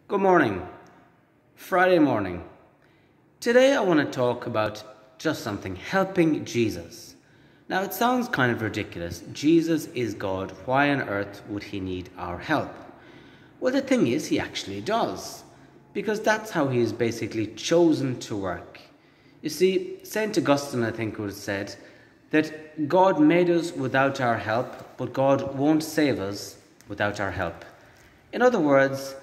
Good morning. Friday morning. Today I want to talk about just something, helping Jesus. Now it sounds kind of ridiculous. Jesus is God. Why on earth would he need our help? Well, the thing is, he actually does. Because that's how he is basically chosen to work. You see, St. Augustine, I think, would have said that God made us without our help, but God won't save us without our help. In other words,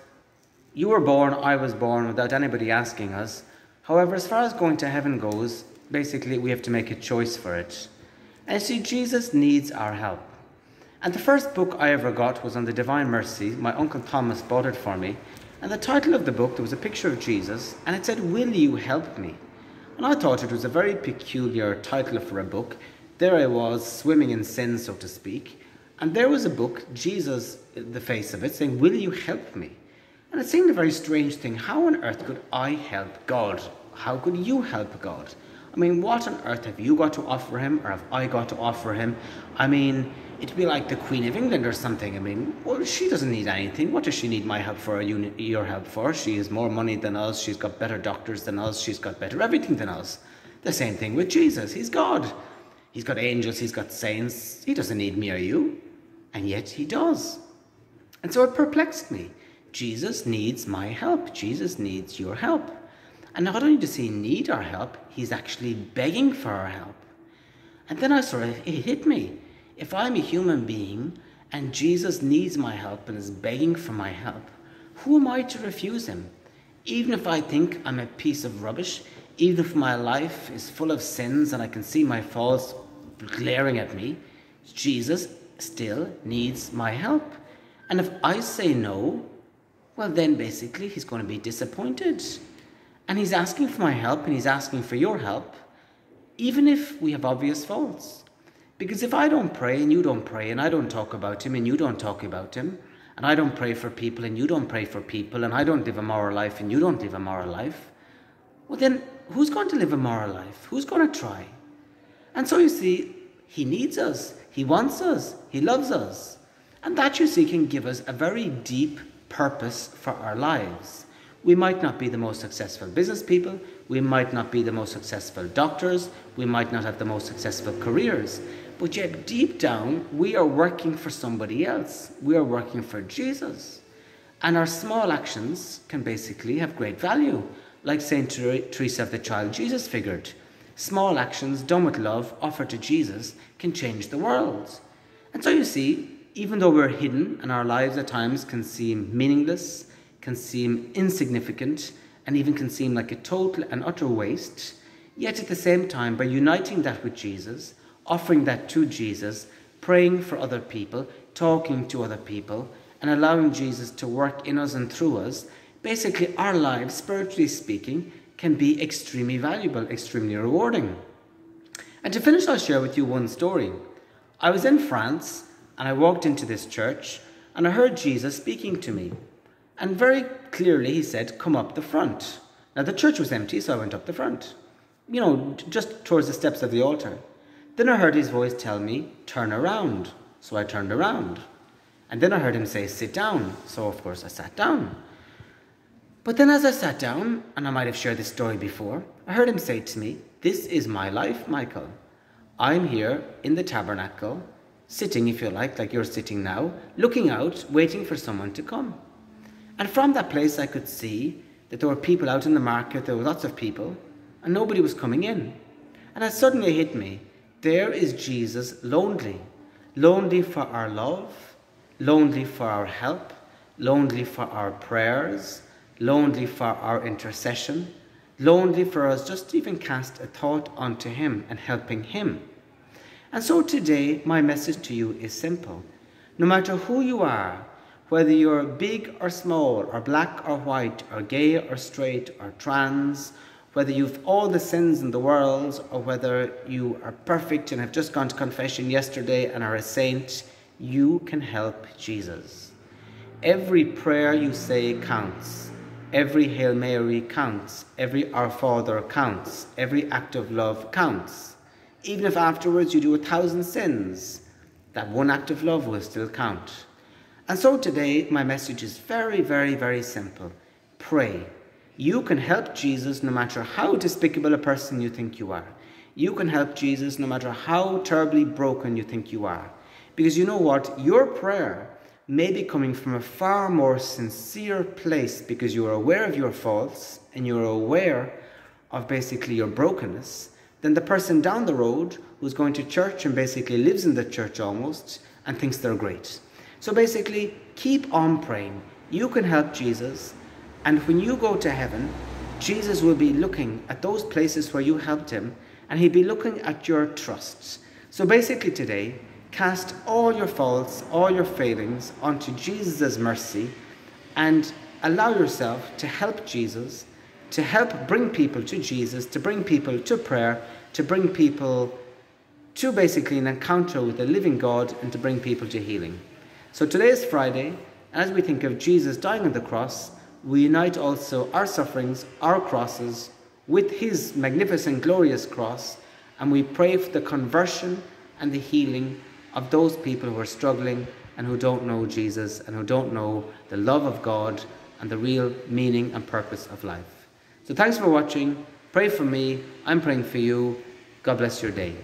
you were born, I was born, without anybody asking us. However, as far as going to heaven goes, basically we have to make a choice for it. And see, Jesus needs our help. And the first book I ever got was on the Divine Mercy. My Uncle Thomas bought it for me. And the title of the book, there was a picture of Jesus, and it said, "Will you help me?" And I thought it was a very peculiar title for a book. There I was, swimming in sin, so to speak. And there was a book, Jesus, the face of it, saying, "Will you help me?" And it seemed a very strange thing. How on earth could I help God? How could you help God? I mean, what on earth have you got to offer him, or have I got to offer him? I mean, it'd be like the Queen of England or something. I mean, well, she doesn't need anything. What does she need my help for, or your help for? She has more money than us. She's got better doctors than us. She's got better everything than us. The same thing with Jesus. He's God. He's got angels. He's got saints. He doesn't need me or you. And yet he does. And so it perplexed me. Jesus needs my help. Jesus needs your help. And not only does he need our help, he's actually begging for our help. And then it hit me. If I'm a human being and Jesus needs my help and is begging for my help, who am I to refuse him? Even if I think I'm a piece of rubbish, even if my life is full of sins and I can see my faults glaring at me, Jesus still needs my help. And if I say no, well, then basically he's going to be disappointed. And he's asking for my help, and he's asking for your help, even if we have obvious faults. Because if I don't pray and you don't pray, and I don't talk about him and you don't talk about him, and I don't pray for people and you don't pray for people, and I don't live a moral life and you don't live a moral life, well then, who's going to live a moral life? Who's going to try? And so you see, he needs us, he wants us, he loves us. And that, you see, can give us a very deep purpose for our lives. We might not be the most successful business people, we might not be the most successful doctors, we might not have the most successful careers, but yet deep down we are working for somebody else. We are working for Jesus. And our small actions can basically have great value, like St. Teresa of the Child Jesus figured. Small actions done with love, offered to Jesus, can change the world. And so you see, even though we're hidden and our lives at times can seem meaningless, can seem insignificant, and even can seem like a total and utter waste, yet at the same time, by uniting that with Jesus, offering that to Jesus, praying for other people, talking to other people, and allowing Jesus to work in us and through us, basically our lives, spiritually speaking, can be extremely valuable, extremely rewarding. And to finish, I'll share with you one story. I was in France, and I walked into this church, and I heard Jesus speaking to me. And very clearly he said, "Come up the front." Now the church was empty, so I went up the front. Just towards the steps of the altar. Then I heard his voice tell me, "Turn around." So I turned around. And then I heard him say, "Sit down." So of course I sat down. But then as I sat down, and I might have shared this story before, I heard him say to me, "This is my life, Michael. I'm here in the tabernacle, sitting, if you like you're sitting now, looking out, waiting for someone to come." And from that place I could see that there were people out in the market, there were lots of people, and nobody was coming in. And it suddenly hit me, there is Jesus lonely. Lonely for our love, lonely for our help, lonely for our prayers, lonely for our intercession, lonely for us just to even cast a thought onto him and helping him. And so today, my message to you is simple. No matter who you are, whether you're big or small, or black or white, or gay or straight, or trans, whether you've all the sins in the world, or whether you are perfect and have just gone to confession yesterday and are a saint, you can help Jesus. Every prayer you say counts. Every Hail Mary counts. Every Our Father counts. Every act of love counts. Even if afterwards you do 1,000 sins, that one act of love will still count. And so today, my message is very, very, very simple. pray. You can help Jesus no matter how despicable a person you think you are. You can help Jesus no matter how terribly broken you think you are. Because you know what? Your prayer may be coming from a far more sincere place because you are aware of your faults and you're aware of basically your brokenness than the person down the road who's going to church and basically lives in the church almost and thinks they're great. So basically, keep on praying. You can help Jesus, and when you go to heaven, Jesus will be looking at those places where you helped him, and he'll be looking at your trusts. So basically today, cast all your faults, all your failings onto Jesus' mercy, and allow yourself to help Jesus, to help bring people to Jesus, to bring people to prayer, to bring people to basically an encounter with the living God, and to bring people to healing. So today is Friday, and as we think of Jesus dying on the cross, we unite also our sufferings, our crosses, with his magnificent, glorious cross, and we pray for the conversion and the healing of those people who are struggling and who don't know Jesus and who don't know the love of God and the real meaning and purpose of life. So thanks for watching. Pray for me. I'm praying for you. God bless your day.